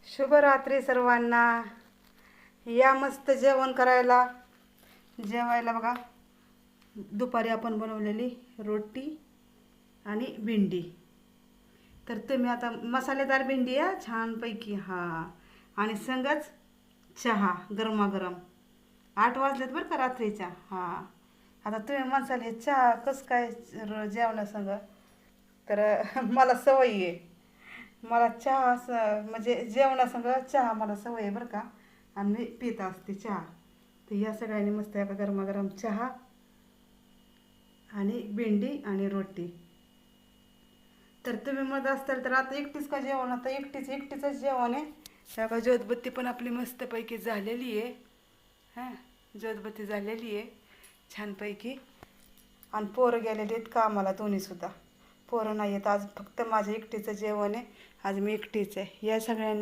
शुभरात्री सर्वांना. या मस्त जेवण करायला. जेवायला बघा, दुपारी आपण बनवलेली रोटी आणि भेंडी. तर तुम्ही आता मसालेदार भेंडी आहे छानपैकी. आणि संगच चहा गरमागरम. 8 वाजलेत बरं का रात्रीच्या. आता तुम्ही म्हणसाल हे चहा कसं काय जेवणासंग. तर मला सवय आहे. मला चहा म्हणजे जेवणासंग चहा मला सवय आहे बरं का. आणि मी पित असते चहा. तर या सगळ्यांनी मस्त एका गरमागरम चहा आणि भेंडी आणि रोटी. तर तुम्ही म्हणत असताल तर आता एकटीच का जेवण. आता एकटीचंच जेवण आहे. त्या ज्योतबत्ती पण आपली मस्तपैकी झालेली आहे. ज्योतबत्ती झालेली आहे छानपैकी. आणि पोरं गेलेली आहेत कामाला दोन्हीसुद्धा. पोरं नाही आहेत आज. फक्त माझं एकटीचं जेवण आहे. आज मी एकटीच आहे. या सगळ्यांनी